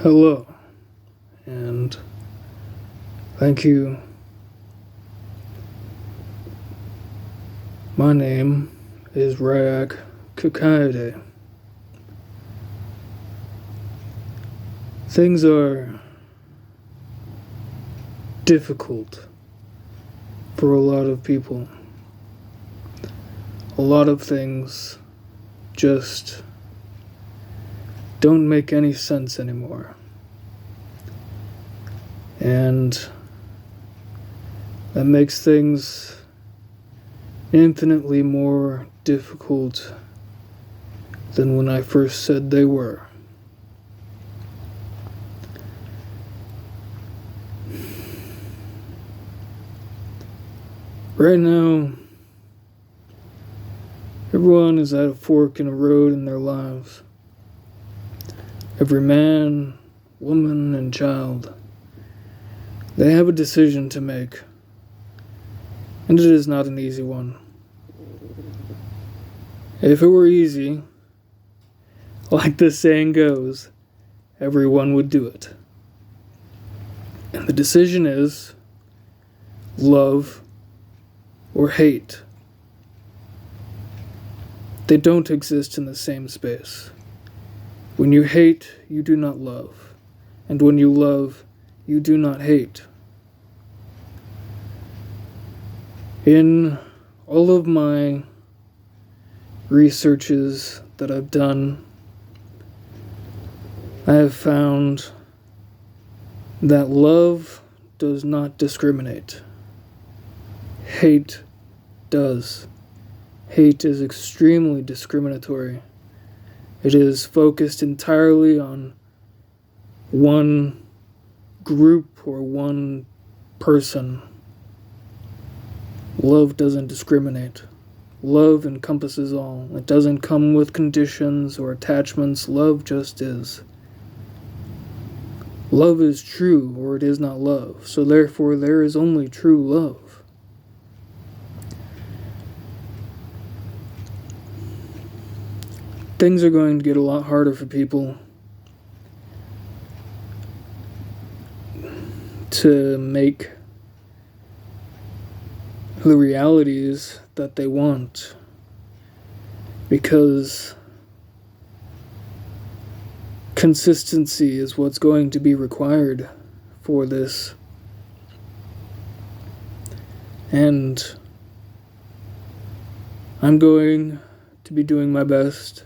Hello, and thank you. My name is Ryak Kakaide. Things are difficult for a lot of people. A lot of things just don't make any sense anymore. And that makes things infinitely more difficult than when I first said they were. Right now, everyone is at a fork in a road in their lives. Every man, woman, and child, they have a decision to make, and it is not an easy one. If it were easy, like the saying goes, everyone would do it. And the decision is love or hate. They don't exist in the same space. When you hate, you do not love. And when you love, you do not hate. In all of my researches that I've done, I have found that love does not discriminate. Hate does. Hate is extremely discriminatory. It is focused entirely on one group or one person. Love doesn't discriminate. Love encompasses all. It doesn't come with conditions or attachments. Love just is. Love is true, or it is not love. So therefore, there is only true love. Things are going to get a lot harder for people to make the realities that they want, because consistency is what's going to be required for this. And I'm going to be doing my best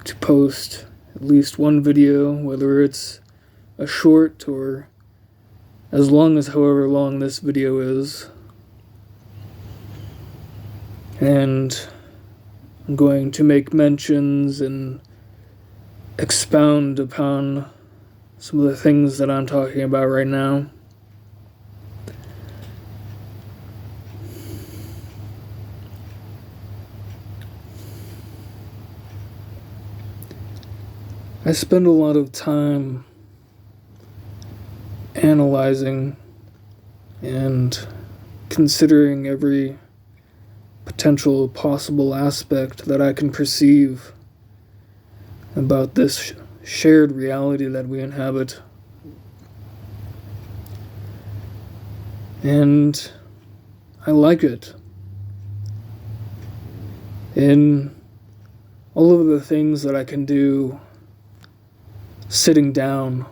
to post at least one video, whether it's a short or as long as however long this video is. And I'm going to make mentions and expound upon some of the things that I'm talking about right now. I spend a lot of time analyzing and considering every potential possible aspect that I can perceive about this shared reality that we inhabit. And I like it. In all of the things that I can do sitting down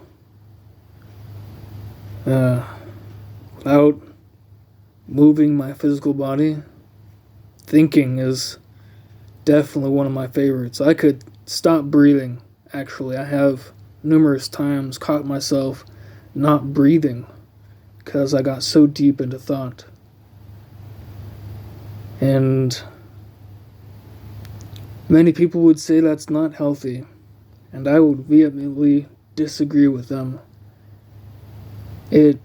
without moving my physical body, thinking is definitely one of my favorites. I could stop breathing, actually. I have numerous times caught myself not breathing because I got so deep into thought. And many people would say that's not healthy, and I would vehemently disagree with them. You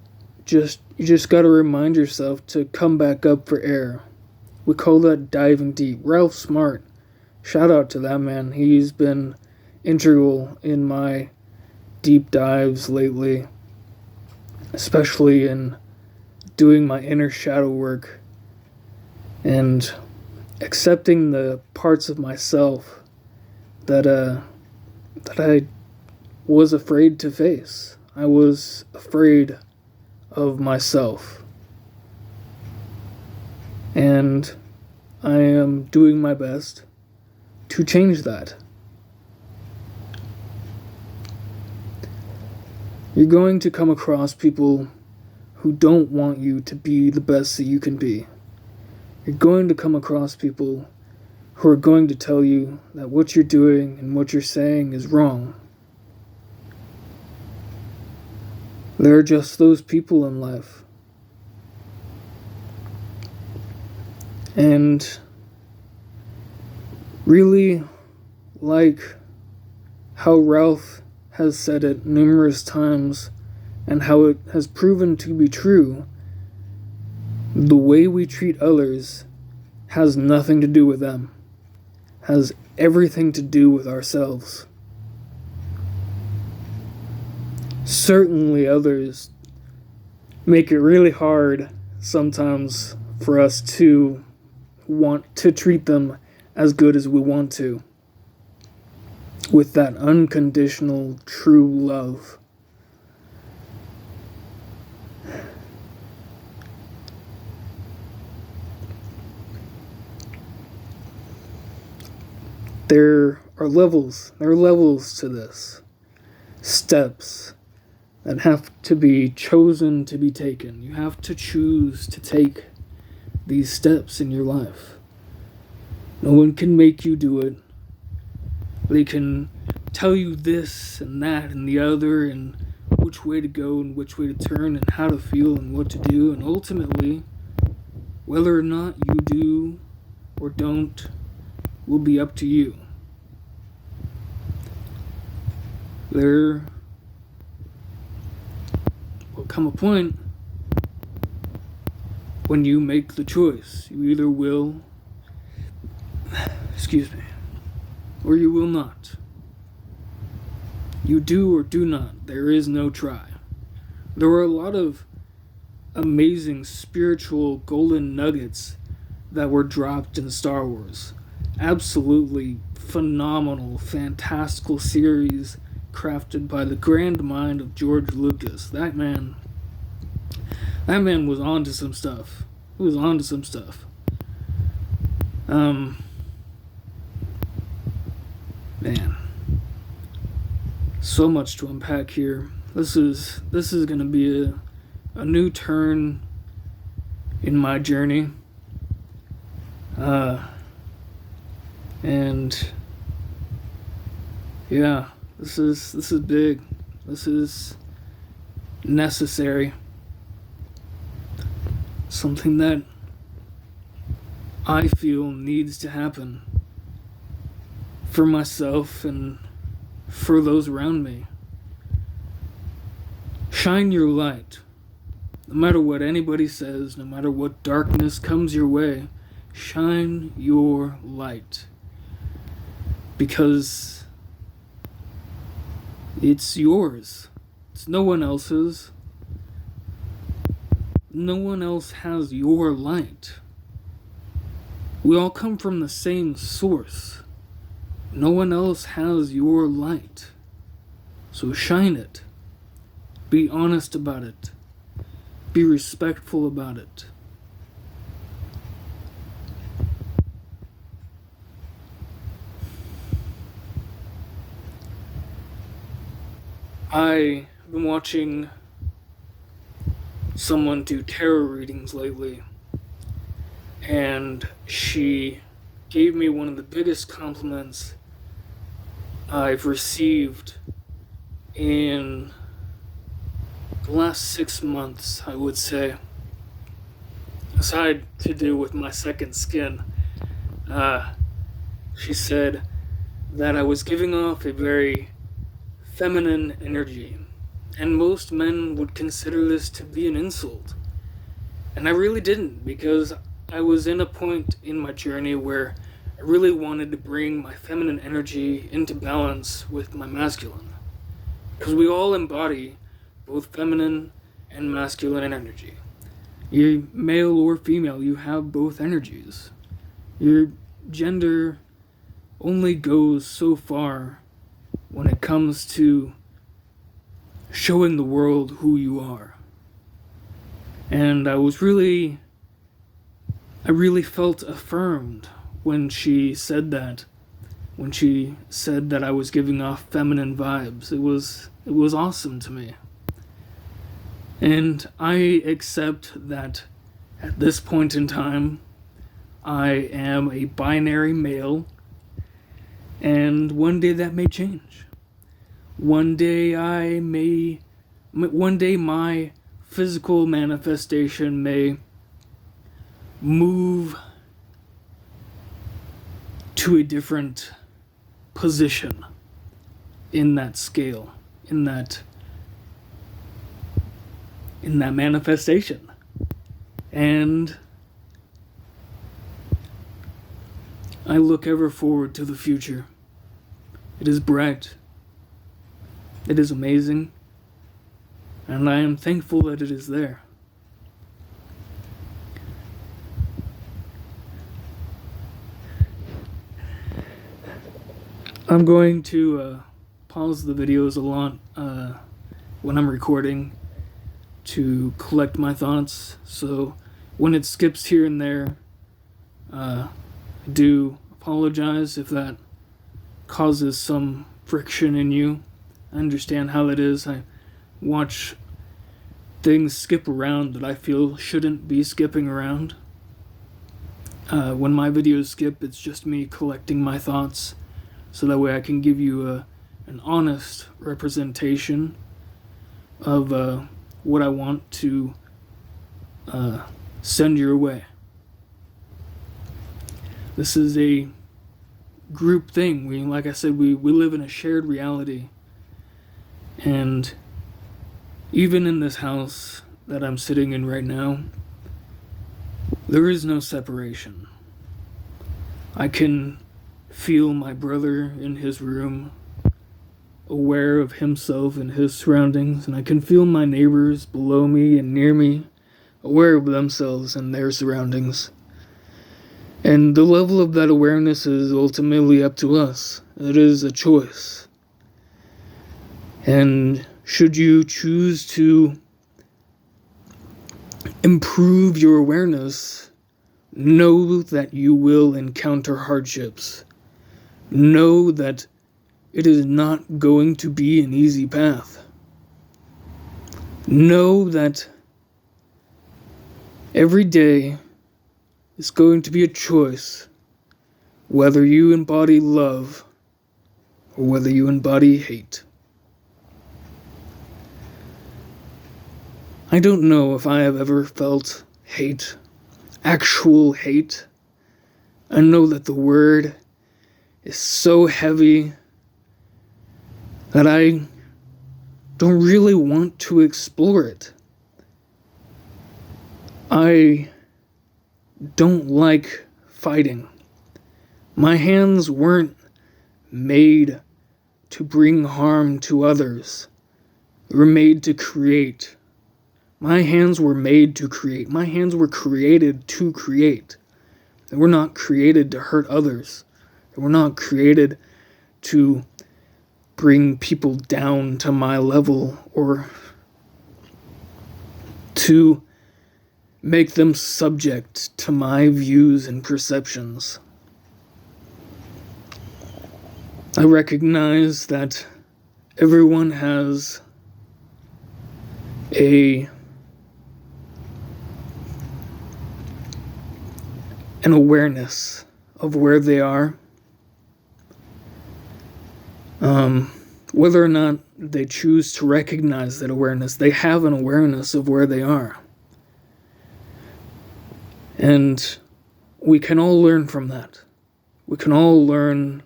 just gotta remind yourself to come back up for air. We call that diving deep. Ralph Smart, shout out to that man. He's been integral in my deep dives lately, especially in doing my inner shadow work and accepting the parts of myself that I was afraid to face. I was afraid of myself. And I am doing my best to change that. You're going to come across people who don't want you to be the best that you can be. You're going to come across people who are going to tell you that what you're doing and what you're saying is wrong. There are just those people in life. And really, like how Ralph has said it numerous times and how it has proven to be true, the way we treat others has nothing to do with them, has everything to do with ourselves. Certainly others make it really hard sometimes for us to want to treat them as good as we want to, with that unconditional, true love. There are levels to this. Steps that have to be chosen to be taken. You have to choose to take these steps in your life. No one can make you do it. They can tell you this and that and the other and which way to go and which way to turn and how to feel and what to do, and ultimately, whether or not you do or don't will be up to you. There will come a point when you make the choice. You either will, or you will not. You do or do not. There is no try. There were a lot of amazing spiritual golden nuggets that were dropped in Star Wars. Absolutely phenomenal, fantastical series crafted by the grand mind of George Lucas. That man was onto some stuff. He was onto some stuff. Man, so much to unpack here. This is gonna be a new turn in my journey. And yeah, this is big. This is necessary. Something that I feel needs to happen for myself and for those around me. Shine your light. No matter what anybody says, no matter what darkness comes your way, shine your light. Because it's yours. It's no one else's. No one else has your light. We all come from the same source. No one else has your light. So shine it. Be honest about it. Be respectful about it. I've been watching someone do tarot readings lately, and she gave me one of the biggest compliments I've received in the last 6 months, I would say. Aside to do with my second skin, she said that I was giving off a very feminine energy, and most men would consider this to be an insult. And I really didn't, because I was in a point in my journey where I really wanted to bring my feminine energy into balance with my masculine. Because we all embody both feminine and masculine energy. You're male or female, you have both energies. Your gender only goes so far when it comes to showing the world who you are. And I really felt affirmed when she said that. When she said that I was giving off feminine vibes. It was awesome to me. And I accept that at this point in time, I am a binary male, and one day that may change. One day my physical manifestation may move to a different position in that scale, in that manifestation. And I look ever forward to the future. It is bright. It is amazing. And I am thankful that it is there. I'm going to pause the videos a lot when I'm recording to collect my thoughts. So when it skips here and there, I do apologize if that causes some friction in you. I understand how that is. I watch things skip around that I feel shouldn't be skipping around. When my videos skip, it's just me collecting my thoughts, so that way I can give you an honest representation of what I want to send your way. This is a group thing. Like I said, we live in a shared reality. And even in this house that I'm sitting in right now, there is no separation. I can feel my brother in his room, aware of himself and his surroundings, and I can feel my neighbors below me and near me, aware of themselves and their surroundings. And the level of that awareness is ultimately up to us. It is a choice. And should you choose to improve your awareness, know that you will encounter hardships. Know that it is not going to be an easy path. Know that every day is going to be a choice, whether you embody love or whether you embody hate. I don't know if I have ever felt hate, actual hate. I know that the word is so heavy that I don't really want to explore it. I don't like fighting. My hands weren't made to bring harm to others. They were made to create. My hands were made to create. My hands were created to create. They were not created to hurt others. They were not created to bring people down to my level or to make them subject to my views and perceptions. I recognize that everyone has an awareness of where they are. Whether or not they choose to recognize that awareness, they have an awareness of where they are. And we can all learn from that. We can all learn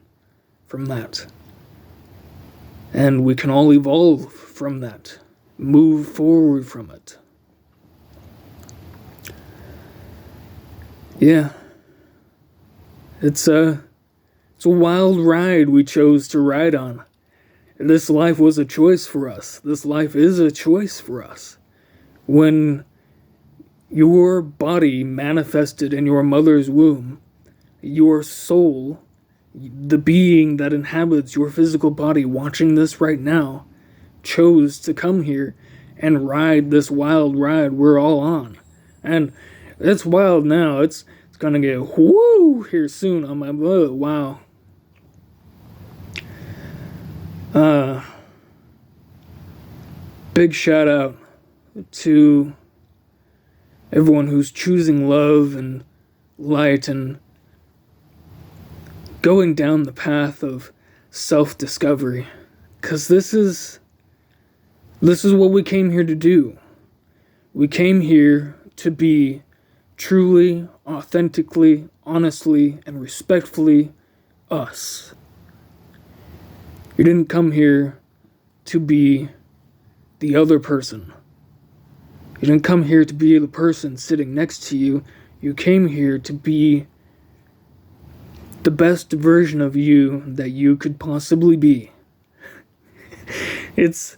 from that. And we can all evolve from that. Move forward from it. Yeah. It's a wild ride we chose to ride on. This life was a choice for us. This life is a choice for us. When your body manifested in your mother's womb, your soul, the being that inhabits your physical body watching this right now, chose to come here and ride this wild ride we're all on. And it's wild now. It's gonna get whoo here soon on my boat. Wow. Big shout out to everyone who's choosing love and light and going down the path of self-discovery, because this is what we came here to do. We came here to be truly, authentically, honestly, and respectfully us. You didn't come here to be the other person. You didn't come here to be the person sitting next to you. You came here to be the best version of you that you could possibly be. It's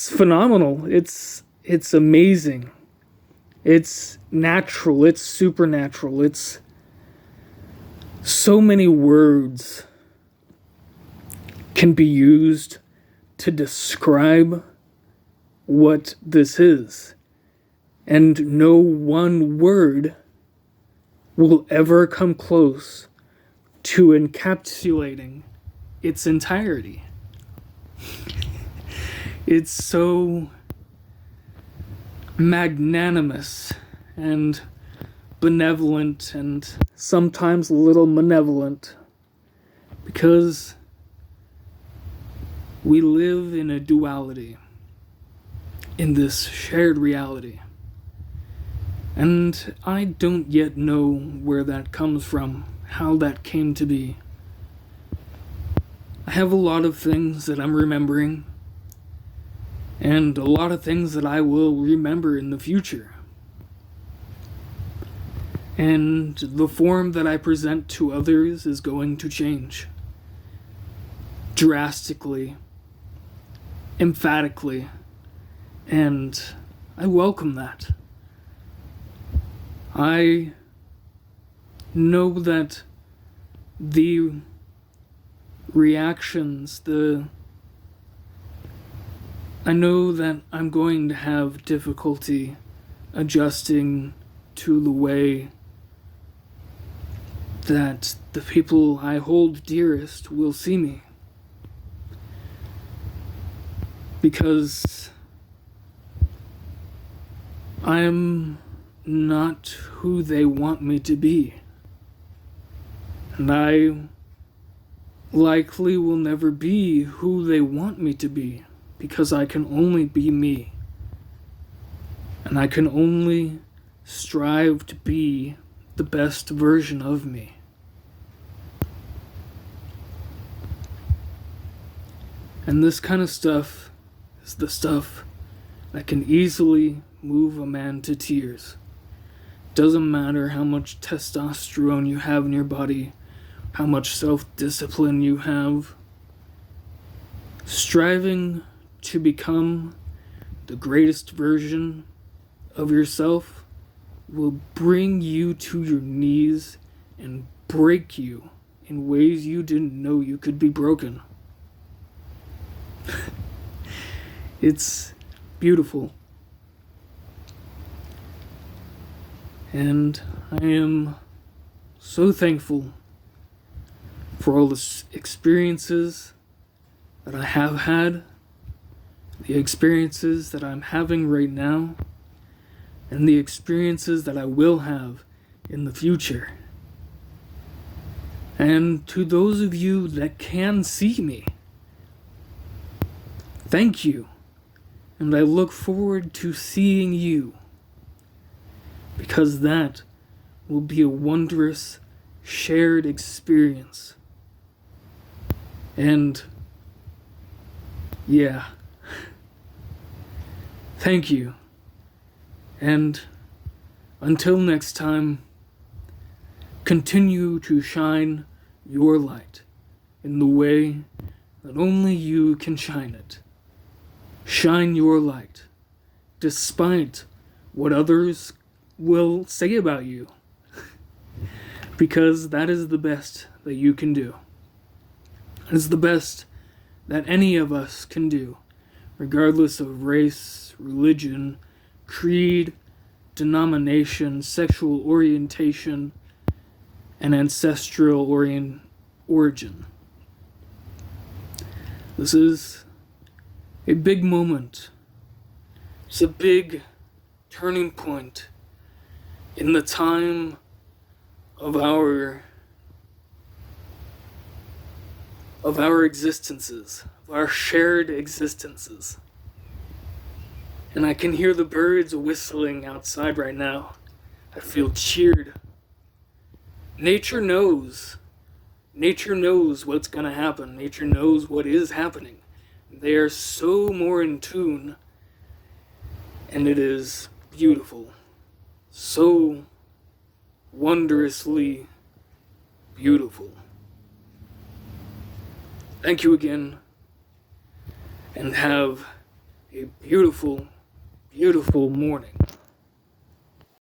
phenomenal. It's amazing. It's natural. It's supernatural. It's so many words can be used to describe what this is. And no one word will ever come close to encapsulating its entirety. It's so magnanimous and benevolent and sometimes a little malevolent, because we live in a duality, in this shared reality. And I don't yet know where that comes from, how that came to be. I have a lot of things that I'm remembering, and a lot of things that I will remember in the future. And the form that I present to others is going to change. Drastically, emphatically, and I welcome that. I know that the reactions, I know that I'm going to have difficulty adjusting to the way that the people I hold dearest will see me. Because I'm not who they want me to be. And I likely will never be who they want me to be, because I can only be me. And I can only strive to be the best version of me. And this kind of stuff is the stuff that can easily move a man to tears. Doesn't matter how much testosterone you have in your body, how much self-discipline you have. Striving to become the greatest version of yourself will bring you to your knees and break you in ways you didn't know you could be broken. It's beautiful. And I am so thankful for all the experiences that I have had, the experiences that I'm having right now, and the experiences that I will have in the future. And to those of you that can see me, thank you. And I look forward to seeing you, because that will be a wondrous shared experience. And yeah, thank you. And until next time, continue to shine your light in the way that only you can shine it. Shine your light, despite what others will say about you, because that is the best that you can do. It is the best that any of us can do regardless of race, religion, creed, denomination, sexual orientation, and ancestral origin. This is a big moment. It's a big turning point in the time of our existences, of our shared existences. And I can hear the birds whistling outside right now. I feel cheered. Nature knows. Nature knows what's going to happen. Nature knows what is happening. They are so more in tune. And it is beautiful. So wondrously beautiful. Thank you again. And have a beautiful, beautiful morning.